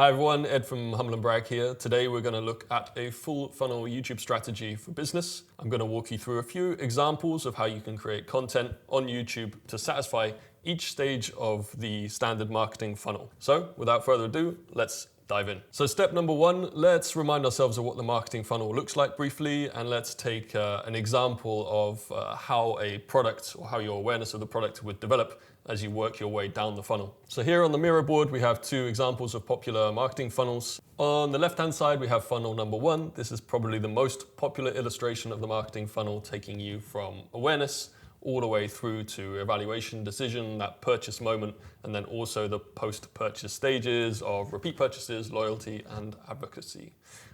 Hi everyone, Ed from Humble&Brag here. Today we're going to look at a full funnel YouTube strategy for business. I'm going to walk you through a few examples of how you can create content on YouTube to satisfy each stage of the standard marketing funnel. So without further ado, let's dive in. So step number one, let's remind ourselves of what the marketing funnel looks like briefly, and let's take an example of how a product or how your awareness of the product would develop as you work your way down the funnel. So here on the Miro board, we have two examples of popular marketing funnels. On the left-hand side, we have funnel number one. This is probably the most popular illustration of the marketing funnel, taking you from awareness all the way through to evaluation, decision, that purchase moment, and then also the post-purchase stages of repeat purchases, loyalty, and advocacy.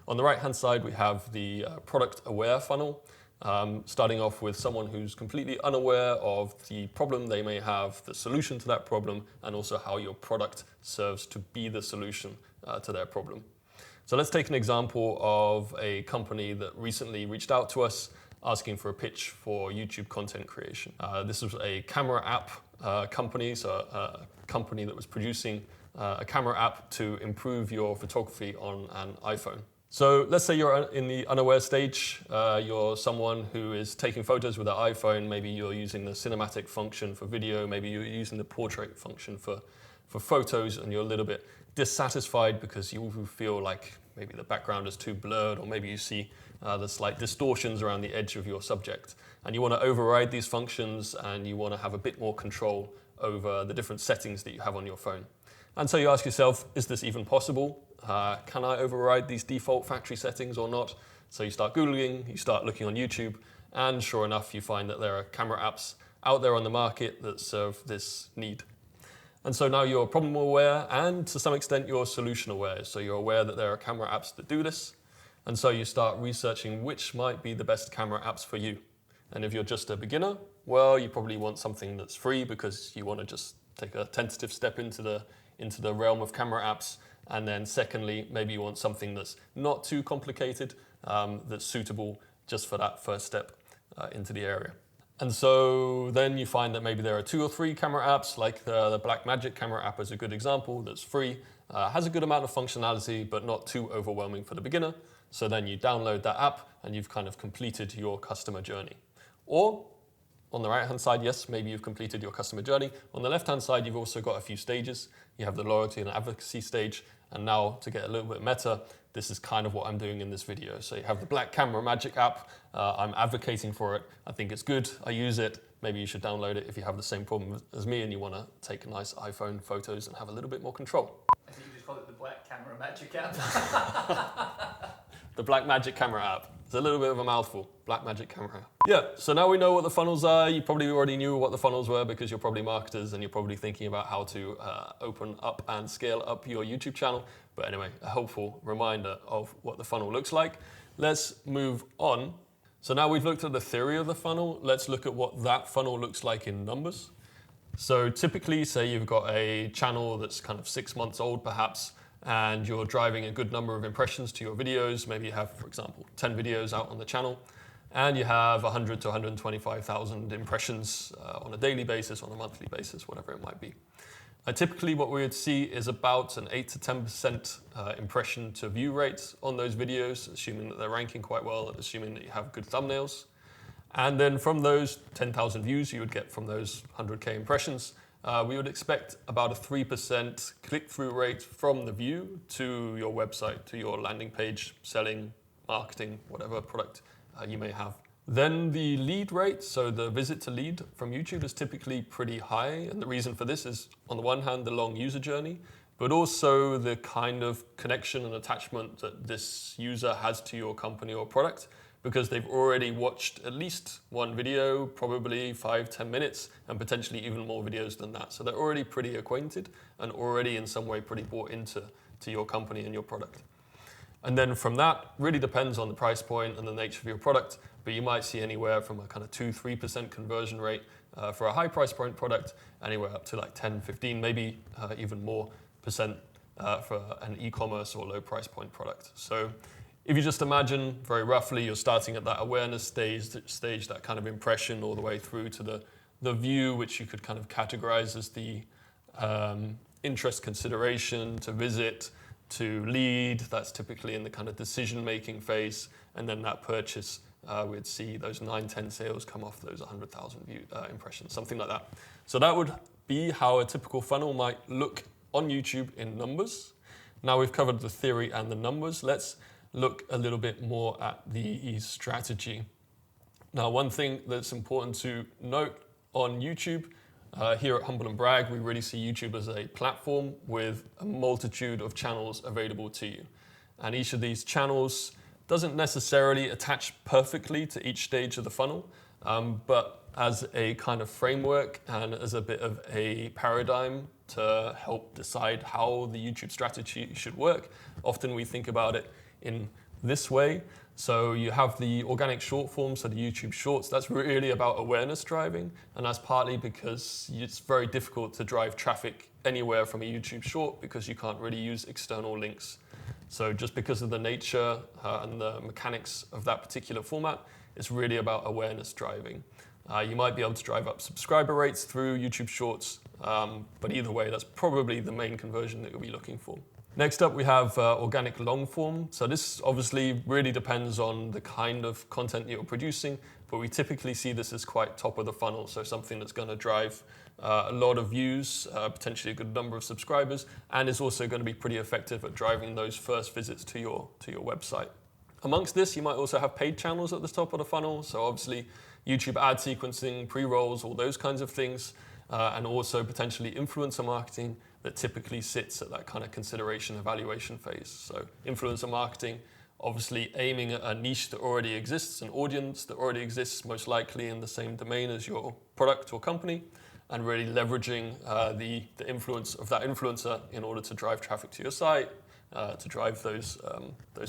On the right-hand side, we have the product-aware funnel, starting off with someone who's completely unaware of the problem they may have, the solution to that problem, and also how your product serves to be the solution to their problem. So let's take an example of a company that recently reached out to us asking for a pitch for YouTube content creation. This was a camera app company, so a company that was producing a camera app to improve your photography on an iPhone. So let's say you're in the unaware stage. You're someone who is taking photos with an iPhone. Maybe you're using the cinematic function for video. Maybe you're using the portrait function for photos, and you're a little bit dissatisfied because you feel like maybe the background is too blurred, or maybe you see the slight distortions around the edge of your subject. And you want to override these functions, and you want to have a bit more control over the different settings that you have on your phone. And so you ask yourself, is this even possible? Can I override these default factory settings or not? So you start Googling, you start looking on YouTube, and sure enough, you find that there are camera apps out there on the market that serve this need. And so now you're problem aware, and to some extent you're solution aware. So you're aware that there are camera apps that do this. And so you start researching which might be the best camera apps for you. And if you're just a beginner, well, you probably want something that's free because you want to just take a tentative step into the realm of camera apps. And then secondly, maybe you want something that's not too complicated, that's suitable just for that first step into the area. And so then you find that maybe there are 2 or 3 camera apps, like the Blackmagic camera app is a good example, that's free, has a good amount of functionality, but not too overwhelming for the beginner. So then you download that app and you've kind of completed your customer journey. Or on the right-hand side, yes, maybe you've completed your customer journey. On the left-hand side, you've also got a few stages. You have the loyalty and advocacy stage. And now to get a little bit meta, this is kind of what I'm doing in this video. So you have the Blackmagic app. I'm advocating for it. I think it's good. I use it. Maybe you should download it if you have the same problem as me and you want to take nice iPhone photos and have a little bit more control. I think you just call it the Blackmagic app. The Blackmagic camera app. It's a little bit of a mouthful. Blackmagic camera app. Yeah, so now we know what the funnels are. You probably already knew what the funnels were because you're probably marketers and you're probably thinking about how to open up and scale up your YouTube channel. But anyway, a helpful reminder of what the funnel looks like. Let's move on. So now we've looked at the theory of the funnel. Let's look at what that funnel looks like in numbers. So typically, say you've got a channel that's kind of 6 months old perhaps, and you're driving a good number of impressions to your videos. Maybe you have, for example, 10 videos out on the channel, and you have 100 to 125,000 impressions on a daily basis, on a monthly basis, whatever it might be. Typically, what we would see is about an 8 to 10% impression to view rate on those videos, assuming that they're ranking quite well, and assuming that you have good thumbnails. And then from those 10,000 views you would get from those 100K impressions, we would expect about a 3% click-through rate from the view to your website, to your landing page, selling, marketing, whatever product you may have. Then the lead rate, so the visit to lead from YouTube, is typically pretty high. And the reason for this is, on the one hand, the long user journey, but also the kind of connection and attachment that this user has to your company or product, because they've already watched at least one video, probably 5-10 minutes, and potentially even more videos than that. So they're already pretty acquainted and already in some way pretty bought into your company and your product. And then from that, really depends on the price point and the nature of your product, but you might see anywhere from a kind of 2-3% conversion rate for a high price point product, anywhere up to like 10-15, maybe even more percent for an e-commerce or low price point product. So if you just imagine very roughly, you're starting at that awareness stage, that kind of impression, all the way through to the view, which you could kind of categorize as the interest consideration, to visit, to lead, that's typically in the kind of decision-making phase, and then that purchase, we'd see those 9, 10 sales come off those 100,000 impressions, something like that. So that would be how a typical funnel might look on YouTube in numbers. Now we've covered the theory and the numbers, let's look a little bit more at the strategy. Now, one thing that's important to note on YouTube, here at Humble&Brag, we really see YouTube as a platform with a multitude of channels available to you. And each of these channels doesn't necessarily attach perfectly to each stage of the funnel, but as a kind of framework and as a bit of a paradigm to help decide how the YouTube strategy should work, often we think about it in this way. So you have the organic short form, so the YouTube Shorts, that's really about awareness driving. And that's partly because it's very difficult to drive traffic anywhere from a YouTube Short because you can't really use external links. So just because of the nature and the mechanics of that particular format, it's really about awareness driving. You might be able to drive up subscriber rates through YouTube Shorts, but either way, that's probably the main conversion that you'll be looking for. Next up, we have organic long form. So this obviously really depends on the kind of content that you're producing, but we typically see this as quite top of the funnel. So something that's going to drive a lot of views, potentially a good number of subscribers, and is also going to be pretty effective at driving those first visits to your website. Amongst this, you might also have paid channels at the top of the funnel. So obviously YouTube ad sequencing, pre-rolls, all those kinds of things, and also potentially influencer marketing that typically sits at that kind of consideration evaluation phase. So influencer marketing, obviously aiming at a niche that already exists, an audience that already exists, most likely in the same domain as your product or company, and really leveraging the influence of that influencer in order to drive traffic to your site, to drive those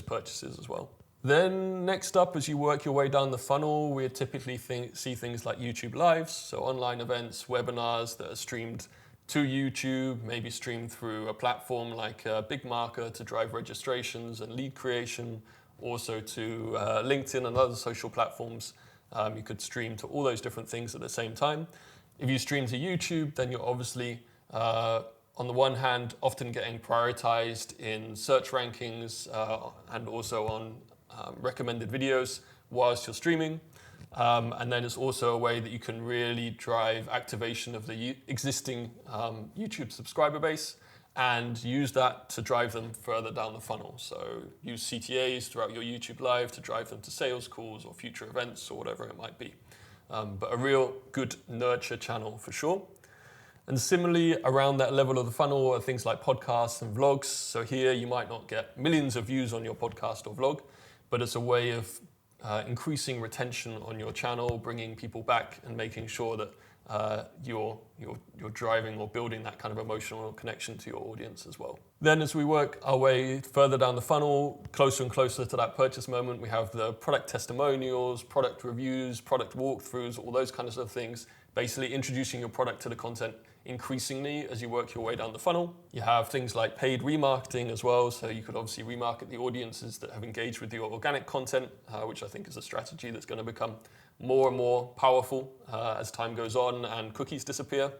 purchases as well. Then next up, as you work your way down the funnel, we typically see things like YouTube Lives, so online events, webinars that are streamed to YouTube, maybe streamed through a platform like Big Marker to drive registrations and lead creation, also to LinkedIn and other social platforms. You could stream to all those different things at the same time. If you stream to YouTube, then you're obviously, on the one hand, often getting prioritized in search rankings and also on recommended videos whilst you're streaming. And then it's also a way that you can really drive activation of the existing YouTube subscriber base and use that to drive them further down the funnel. So use CTAs throughout your YouTube Live to drive them to sales calls or future events or whatever it might be. But a real good nurture channel for sure. And similarly, around that level of the funnel are things like podcasts and vlogs. So here you might not get millions of views on your podcast or vlog, but it's a way of increasing retention on your channel, bringing people back and making sure that you're driving or building that kind of emotional connection to your audience as well. Then as we work our way further down the funnel, closer and closer to that purchase moment, we have the product testimonials, product reviews, product walkthroughs, all those kinds of things, basically introducing your product to the content increasingly as you work your way down the funnel. You have things like paid remarketing as well, so you could obviously remarket the audiences that have engaged with your organic content, which I think is a strategy that's going to become more and more powerful as time goes on and cookies disappear.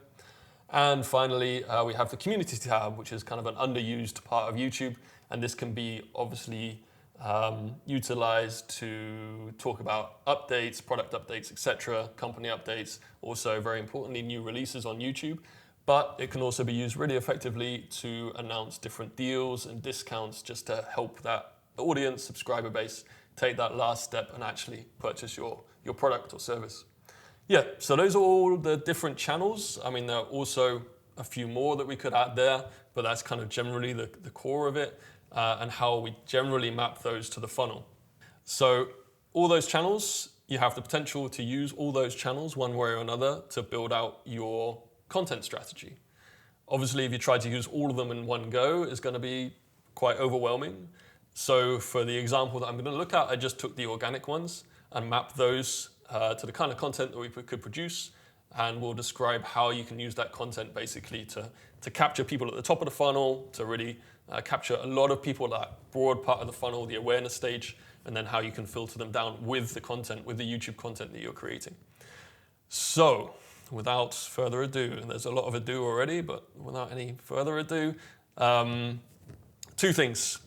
And finally, we have the community tab, which is kind of an underused part of YouTube, and this can be obviously utilized to talk about updates, product updates, etc., company updates, also very importantly new releases on YouTube, but it can also be used really effectively to announce different deals and discounts just to help that audience, subscriber base, take that last step and actually purchase your product or service. Yeah, so those are all the different channels. I mean, there are also a few more that we could add there, but that's kind of generally the core of it. And how we generally map those to the funnel. So all those channels, you have the potential to use all those channels one way or another to build out your content strategy. Obviously, if you try to use all of them in one go, it's going to be quite overwhelming. So for the example that I'm going to look at, I just took the organic ones and mapped those to the kind of content that we could produce. And we'll describe how you can use that content basically to capture people at the top of the funnel, to really capture a lot of people at that broad part of the funnel, the awareness stage, and then how you can filter them down with the content, with the YouTube content that you're creating. So, without further ado, and there's a lot of ado already, but without any further ado, Two things.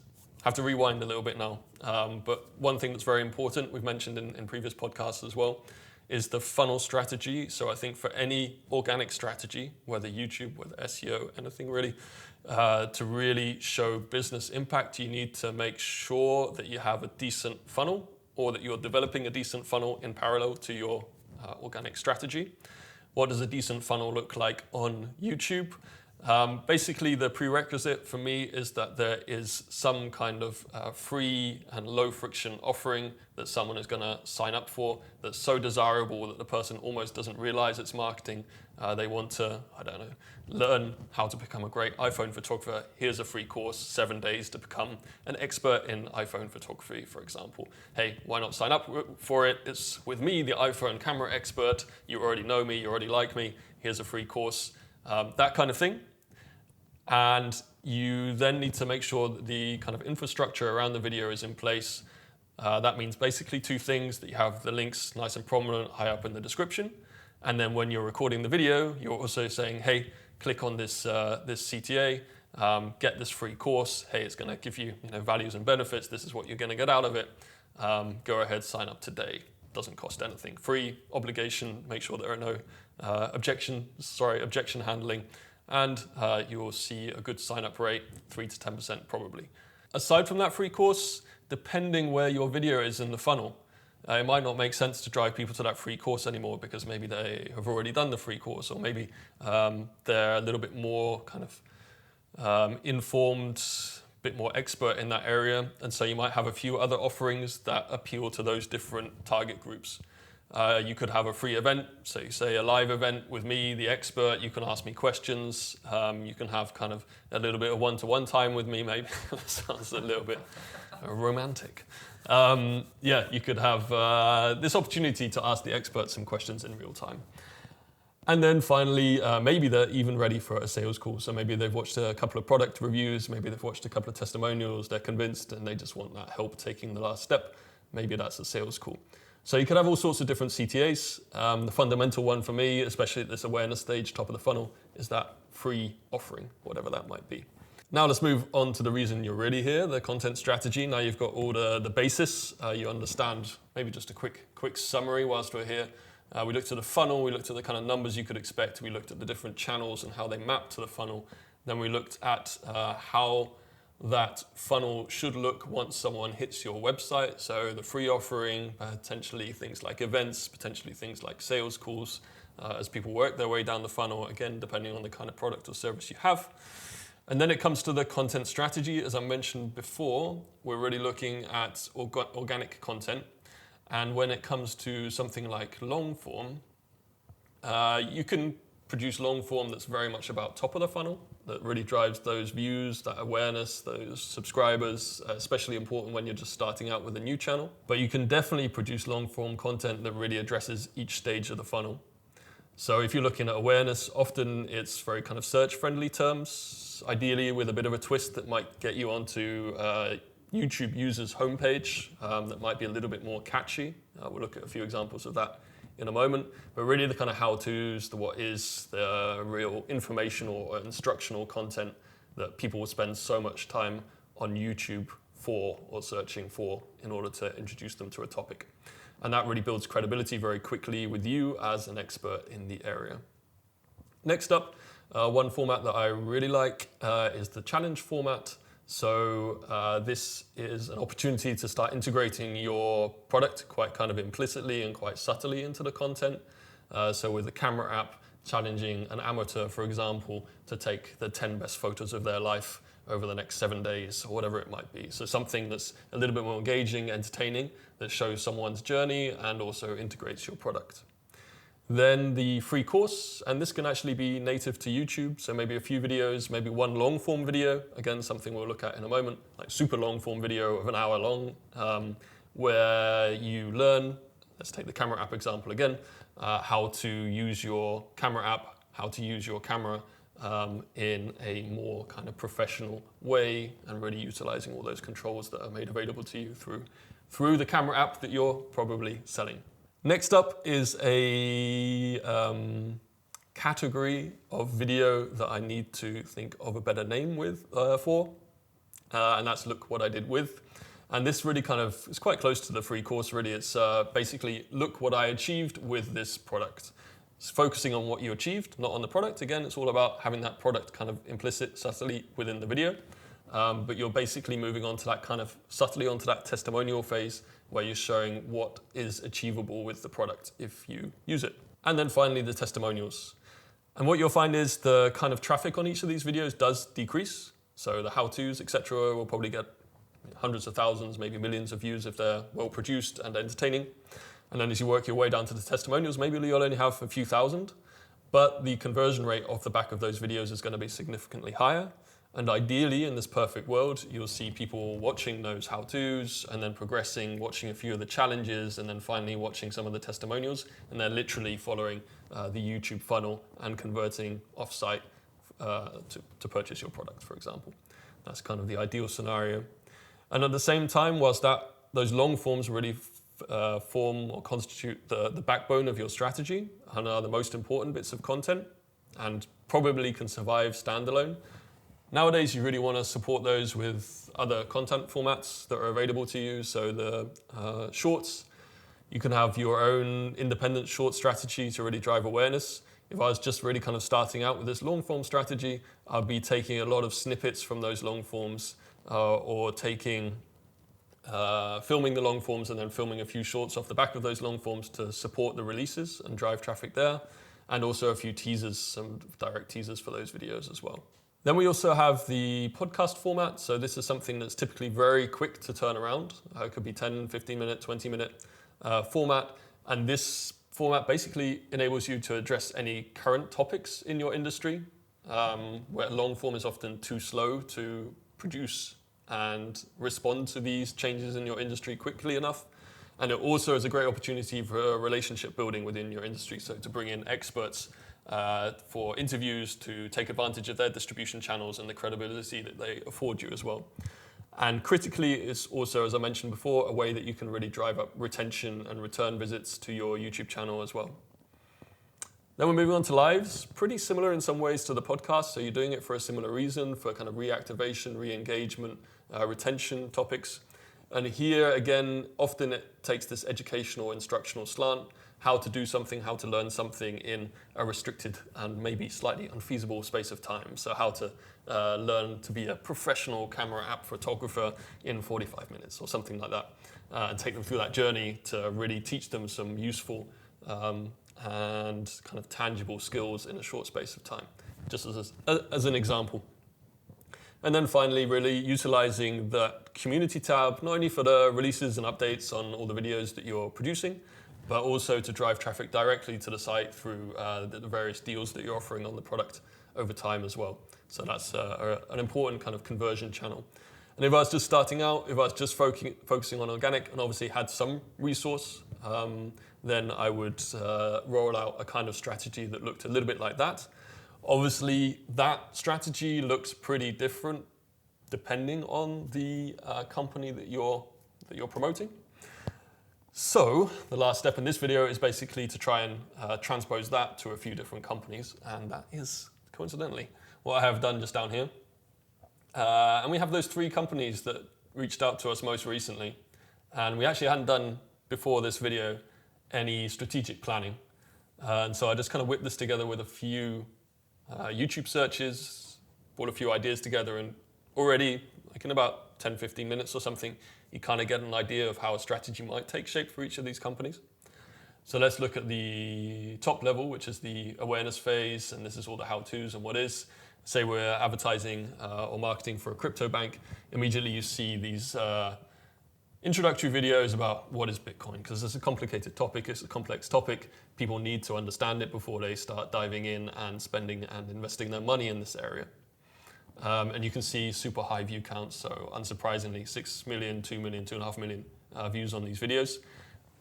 Have to rewind a little bit now. But one thing that's very important, we've mentioned in previous podcasts as well, is the funnel strategy. So I think for any organic strategy, whether YouTube, whether SEO, anything really, to really show business impact, you need to make sure that you have a decent funnel, or that you're developing a decent funnel in parallel to your organic strategy. What does a decent funnel look like on YouTube? Basically, the prerequisite for me is that there is some kind of free and low friction offering that someone is going to sign up for that's so desirable that the person almost doesn't realize it's marketing. They want to, I don't know, learn how to become a great iPhone photographer. Here's a free course, 7 days to become an expert in iPhone photography, for example. Hey, why not sign up for it? It's with me, the iPhone camera expert. You already know me, you already like me. Here's a free course. That kind of thing. And you then need to make sure that the kind of infrastructure around the video is in place. That means basically two things: that you have the links nice and prominent high up in the description. And then when you're recording the video, you're also saying, hey, click on this CTA, get this free course. Hey, it's going to give you, values and benefits. This is what you're going to get out of it. Go ahead, sign up today. Doesn't cost anything. Free, obligation, make sure there are no objection handling. And you will see a good sign-up rate, 3 to 10% probably. Aside from that free course, depending where your video is in the funnel, it might not make sense to drive people to that free course anymore because maybe they have already done the free course, or maybe they're a little bit more kind of informed, a bit more expert in that area. And so you might have a few other offerings that appeal to those different target groups. You could have a free event, so you say a live event with me, the expert. You can ask me questions. You can have kind of a little bit of one-to-one time with me, maybe. That sounds a little bit romantic. You could have this opportunity to ask the expert some questions in real time. And then finally, maybe they're even ready for a sales call. So maybe they've watched a couple of product reviews, maybe they've watched a couple of testimonials, they're convinced and they just want that help taking the last step. Maybe that's a sales call. So you could have all sorts of different CTAs. The fundamental one for me, especially at this awareness stage, top of the funnel, is that free offering, whatever that might be. Now let's move on to the reason you're really here, the content strategy. Now you've got all the basis. You understand, maybe just a quick summary whilst we're here. We looked at the funnel, we looked at the kind of numbers you could expect, we looked at the different channels and how they map to the funnel. Then we looked at how that funnel should look once someone hits your website. So the free offering, potentially things like events, potentially things like sales calls, as people work their way down the funnel, again, depending on the kind of product or service you have. And then it comes to the content strategy. As I mentioned before, we're really looking at organic content. And when it comes to something like long form, you can produce long form that's very much about top of the funnel, that really drives those views, that awareness, those subscribers, especially important when you're just starting out with a new channel. But you can definitely produce long form content that really addresses each stage of the funnel. So if you're looking at awareness, often it's very kind of search friendly terms, ideally with a bit of a twist that might get you onto YouTube users' homepage that might be a little bit more catchy. We'll look at a few examples of that in a moment, but really the kind of how-tos, the what is, the real informational or instructional content that people will spend so much time on YouTube for or searching for in order to introduce them to a topic. And that really builds credibility very quickly with you as an expert in the area. Next up, one format that I really like is the challenge format. So this is an opportunity to start integrating your product quite kind of implicitly and quite subtly into the content. So with the camera app, challenging an amateur, for example, to take the 10 best photos of their life over the next 7 days or whatever it might be. So something that's a little bit more engaging, entertaining, that shows someone's journey and also integrates your product. Then the free course, and this can actually be native to YouTube, so maybe a few videos, maybe one long form video, again, something we'll look at in a moment, like super long form video of an hour long, where you learn, let's take the camera app example again, how to use your camera app, how to use your camera in a more kind of professional way, and really utilizing all those controls that are made available to you through the camera app that you're probably selling. Next up is a category of video that I need to think of a better name for. and that's look what I did with. And this really kind of is quite close to the free course, really. It's basically look what I achieved with this product. It's focusing on what you achieved, not on the product. Again, it's all about having that product kind of implicit subtly within the video. But you're basically moving on to that kind of subtly onto that testimonial phase where you're showing what is achievable with the product if you use it. And then finally, the testimonials. And what you'll find is the kind of traffic on each of these videos does decrease. So the how-tos, etc., will probably get hundreds of thousands, maybe millions of views if they're well produced and entertaining. And then as you work your way down to the testimonials, maybe you'll only have a few thousand, but the conversion rate off the back of those videos is going to be significantly higher. And ideally, in this perfect world, you'll see people watching those how-tos and then progressing, watching a few of the challenges, and then finally watching some of the testimonials, and they're literally following the YouTube funnel and converting off-site to purchase your product, for example. That's kind of the ideal scenario. And at the same time, whilst those long forms really form or constitute the backbone of your strategy and are the most important bits of content and probably can survive standalone, nowadays you really want to support those with other content formats that are available to you. So the shorts, you can have your own independent short strategy to really drive awareness. If I was just really kind of starting out with this long form strategy, I'd be taking a lot of snippets from those long forms or taking filming the long forms and then filming a few shorts off the back of those long forms to support the releases and drive traffic there, and also a few teasers, some direct teasers for those videos as well. Then we also have the podcast format. So this is something that's typically very quick to turn around. It could be 10, 15 minute, 20 minute format. And this format basically enables you to address any current topics in your industry, where long form is often too slow to produce and respond to these changes in your industry quickly enough. And it also is a great opportunity for relationship building within your industry. So to bring in experts for interviews, to take advantage of their distribution channels and the credibility that they afford you as well. And critically, it's also, as I mentioned before, a way that you can really drive up retention and return visits to your YouTube channel as well. Then we're moving on to lives, pretty similar in some ways to the podcast. So you're doing it for a similar reason, for kind of reactivation, re-engagement, retention topics. And here, again, often it takes this educational, instructional slant, how to do something, how to learn something in a restricted and maybe slightly unfeasible space of time. So how to learn to be a professional camera app photographer in 45 minutes or something like that, and take them through that journey to really teach them some useful and kind of tangible skills in a short space of time, just as an example. And then finally, really utilizing the community tab, not only for the releases and updates on all the videos that you're producing, but also to drive traffic directly to the site through the various deals that you're offering on the product over time as well. So that's an important kind of conversion channel. And if I was just starting out, if I was just focusing on organic and obviously had some resource, then I would roll out a kind of strategy that looked a little bit like that. Obviously, that strategy looks pretty different depending on the company that you're promoting. So the last step in this video is basically to try and transpose that to a few different companies, and that is coincidentally what I have done just down here. And we have those 3 companies that reached out to us most recently, and we actually hadn't done before this video any strategic planning. And so I just kind of whipped this together with a few YouTube searches, brought a few ideas together, and already, like in about 10, 15 minutes or something, you kind of get an idea of how a strategy might take shape for each of these companies. So let's look at the top level, which is the awareness phase, and this is all the how-tos and what is. Say we're advertising or marketing for a crypto bank, immediately you see these introductory videos about what is Bitcoin, because it's a complicated topic, it's a complex topic. People need to understand it before they start diving in and spending and investing their money in this area. And you can see super high view counts, so unsurprisingly 6 million, 2 million, 2.5 million views on these videos.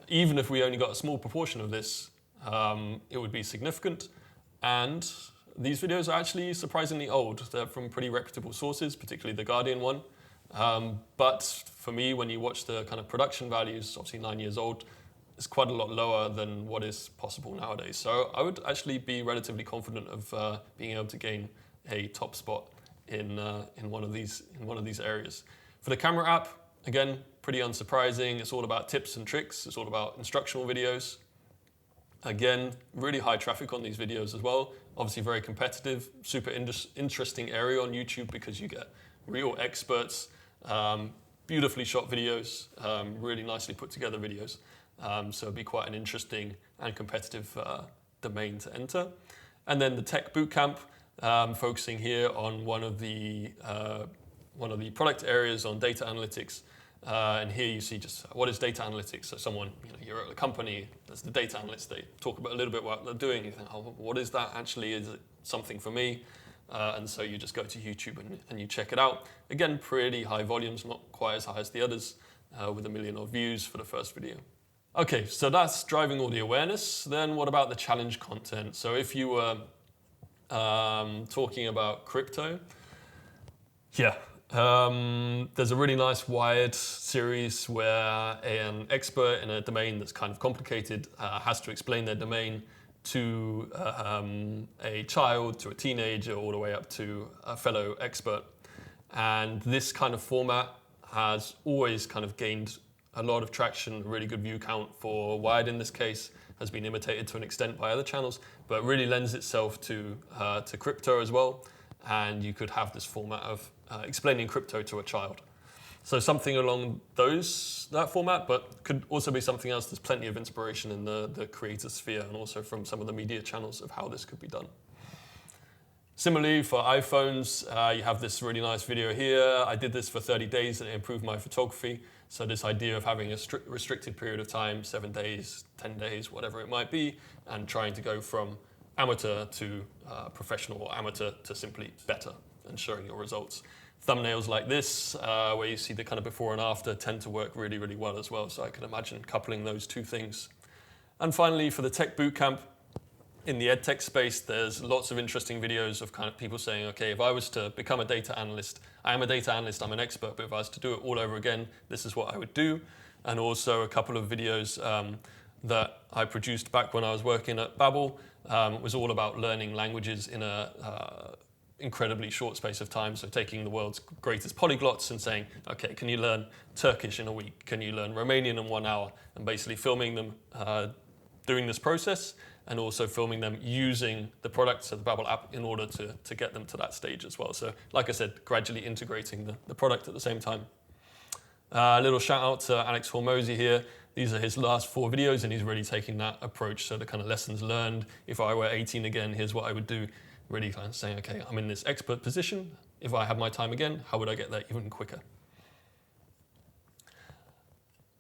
Even if we only got a small proportion of this, it would be significant. And these videos are actually surprisingly old. They're from pretty reputable sources, particularly the Guardian one. But for me, when you watch the kind of production values, obviously 9 years old, it's quite a lot lower than what is possible nowadays. So I would actually be relatively confident of being able to gain a top spot in one of these areas. For the camera app, again, pretty unsurprising. It's all about tips and tricks. It's all about instructional videos. Again, really high traffic on these videos as well. Obviously very competitive, super interesting area on YouTube because you get real experts, beautifully shot videos, really nicely put together videos. So it'd be quite an interesting and competitive domain to enter. And then the tech bootcamp, focusing here on one of the product areas on data analytics. And here you see just what is data analytics. So someone, you're at a company, that's the data analyst, they talk about a little bit what they're doing. You think, oh, what is that actually? Is it something for me? And so you just go to YouTube and you check it out. Again, pretty high volumes, not quite as high as the others, with 1 million odd views for the first video. Okay, so that's driving all the awareness. Then what about the challenge content? So if you were talking about crypto, yeah. There's a really nice Wired series where an expert in a domain that's kind of complicated has to explain their domain to a child, to a teenager, all the way up to a fellow expert. And this kind of format has always kind of gained a lot of traction, really good view count for Wired in this case, has been imitated to an extent by other channels, but really lends itself to crypto as well. And you could have this format of explaining crypto to a child. So something along that format, but could also be something else. There's plenty of inspiration in the creator sphere and also from some of the media channels of how this could be done. Similarly, for iPhones, you have this really nice video here. I did this for 30 days and it improved my photography. So this idea of having a restricted period of time, 7 days, 10 days, whatever it might be, and trying to go from amateur to professional or amateur to simply better and showing your results. Thumbnails like this, where you see the kind of before and after, tend to work really, really well as well. So I can imagine coupling those two things. And finally, for the tech bootcamp, in the edtech space, there's lots of interesting videos of kind of people saying, okay, if I was to become a data analyst, I am a data analyst, I'm an expert, but if I was to do it all over again, this is what I would do. And also a couple of videos that I produced back when I was working at Babbel was all about learning languages in a incredibly short space of time. So taking the world's greatest polyglots and saying, okay, can you learn Turkish in a week? Can you learn Romanian in 1 hour? And basically filming them doing this process and also filming them using the products of the Babbel app in order to get them to that stage as well. So like I said, gradually integrating the product at the same time. A little shout out to Alex Hormozy here. These are his last 4 videos and he's really taking that approach. So the kind of lessons learned. If I were 18 again, here's what I would do. Really kind of saying, okay, I'm in this expert position. If I had my time again, how would I get there even quicker?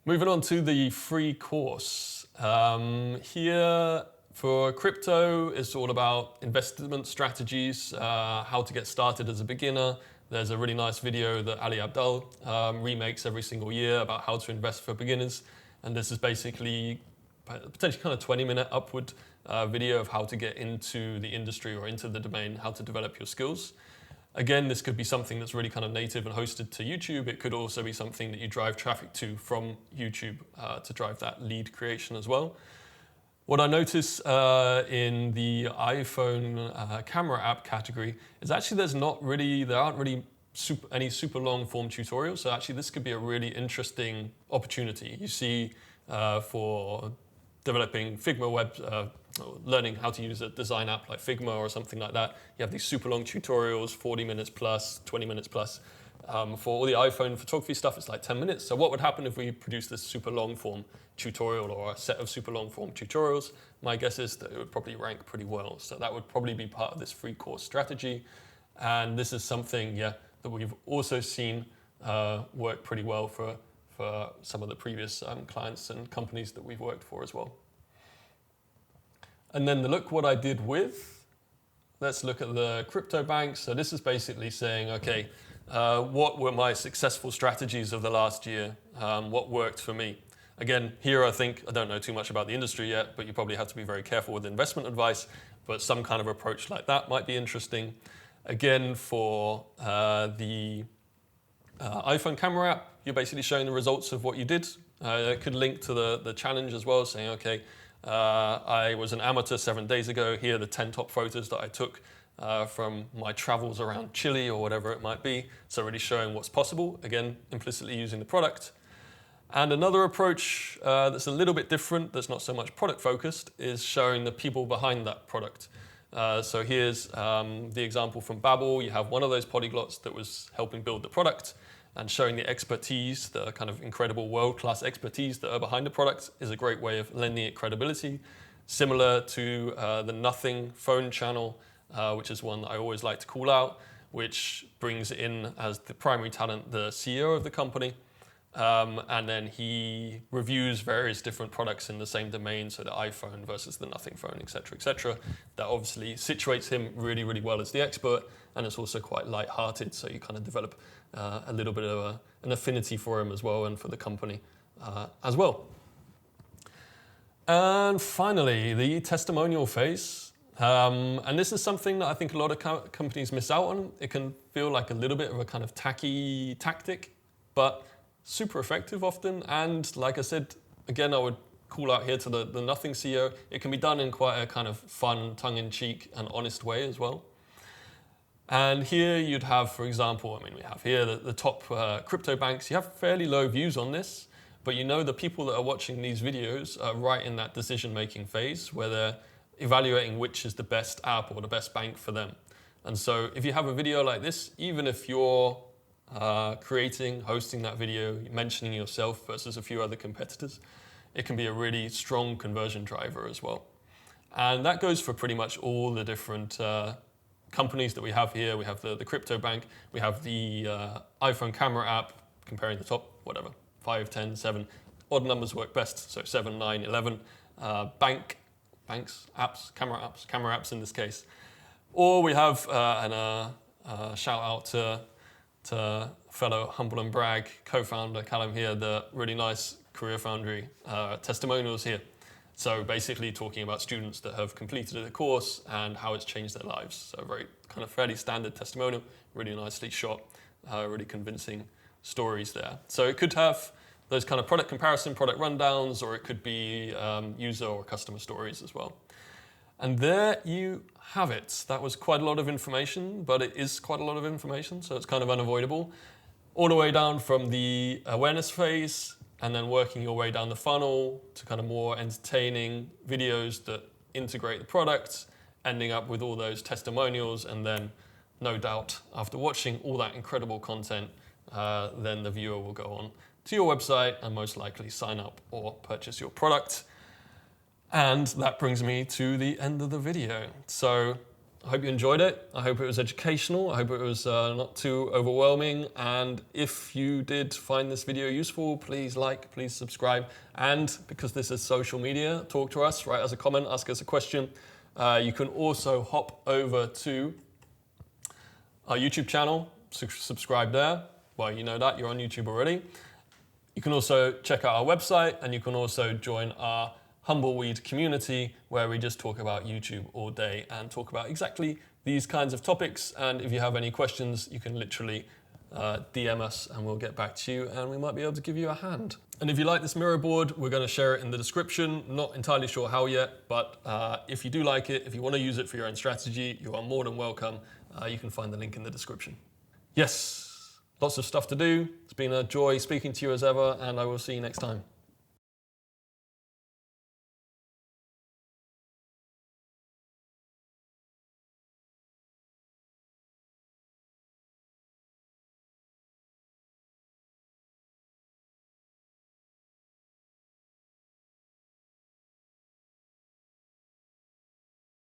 Moving on to the free course. Here for crypto, it's all about investment strategies, how to get started as a beginner. There's a really nice video that Ali Abdal remakes every single year about how to invest for beginners. And this is basically potentially kind of 20-minute upward video of how to get into the industry or into the domain, how to develop your skills. Again, this could be something that's really kind of native and hosted to YouTube. It could also be something that you drive traffic to from YouTube to drive that lead creation as well. What I notice in the iPhone camera app category is actually there aren't really any super long form tutorials. So actually this could be a really interesting opportunity. You see for developing Figma web, learning how to use a design app like Figma or something like that. You have these super long tutorials, 40 minutes plus, 20 minutes plus. For all the iPhone photography stuff, it's like 10 minutes. So what would happen if we produce this super long form tutorial or a set of super long form tutorials? My guess is that it would probably rank pretty well. So that would probably be part of this free course strategy. And this is something, that we've also seen work pretty well for some of the previous clients and companies that we've worked for as well. And then look what I did with. Let's look at the crypto bank. So this is basically saying, okay, what were my successful strategies of the last year? What worked for me? Again, here I think, I don't know too much about the industry yet, but you probably have to be very careful with investment advice, but some kind of approach like that might be interesting. Again, for the iPhone camera app, you're basically showing the results of what you did. I could link to the challenge as well, saying, okay, I was an amateur 7 days ago. Here are the 10 top photos that I took from my travels around Chile or whatever it might be. So really showing what's possible, again, implicitly using the product. And another approach that's a little bit different, that's not so much product focused, is showing the people behind that product. So here's the example from Babbel. You have one of those polyglots that was helping build the product, and showing the expertise, the kind of incredible world-class expertise that are behind the product is a great way of lending it credibility. Similar to the Nothing phone channel, which is one that I always like to call out, which brings in as the primary talent the CEO of the company. And then he reviews various different products in the same domain, so the iPhone versus the Nothing phone, etc., etc. That obviously situates him really, really well as the expert, and it's also quite light-hearted, so you kind of develop a little bit of an affinity for him as well, and for the company as well. And finally, the testimonial phase. And this is something that I think a lot of companies miss out on. It can feel like a little bit of a kind of tacky tactic, but super effective often. And like I said, again, I would call out here to the Nothing CEO. It can be done in quite a kind of fun, tongue-in-cheek and honest way as well. And here you'd have, for example, I mean, we have here the top crypto banks. You have fairly low views on this, but you know the people that are watching these videos are right in that decision-making phase where they're evaluating which is the best app or the best bank for them. And so if you have a video like this, even if you're hosting that video, mentioning yourself versus a few other competitors, it can be a really strong conversion driver as well. And that goes for pretty much all the different companies that we have here. We have the crypto bank, we have the iPhone camera app, comparing the top, 5, 10, 7. Odd numbers work best, so 7, 9, 11. Banks, apps, camera apps in this case. Or we have a shout out to fellow Humble&Brag co-founder Callum here, the really nice Career Foundry testimonials here. So basically talking about students that have completed a course and how it's changed their lives. So very kind of fairly standard testimonial, really nicely shot, really convincing stories there. So it could have those kind of product comparison, product rundowns, or it could be user or customer stories as well. And there you have it. That was quite a lot of information, but it is quite a lot of information, so it's kind of unavoidable. All the way down from the awareness phase, and then working your way down the funnel to kind of more entertaining videos that integrate the product, ending up with all those testimonials, and then no doubt after watching all that incredible content, then the viewer will go on to your website and most likely sign up or purchase your product. And that brings me to the end of the video. So I hope you enjoyed it. I hope it was educational. I hope it was not too overwhelming. And if you did find this video useful, please like, please subscribe. And because this is social media, talk to us, write us a comment, ask us a question. You can also hop over to our YouTube channel, subscribe there. Well, you know that, you're on YouTube already. You can also check out our website, and you can also join our Humbleweed community, where we just talk about YouTube all day and talk about exactly these kinds of topics. And if you have any questions, you can literally DM us and we'll get back to you, and we might be able to give you a hand. And if you like this mirror board, we're going to share it in the description. Not entirely sure how yet, but if you do like it, if you want to use it for your own strategy, you are more than welcome. You can find the link in the description. Yes, lots of stuff to do. It's been a joy speaking to you as ever, and I will see you next time.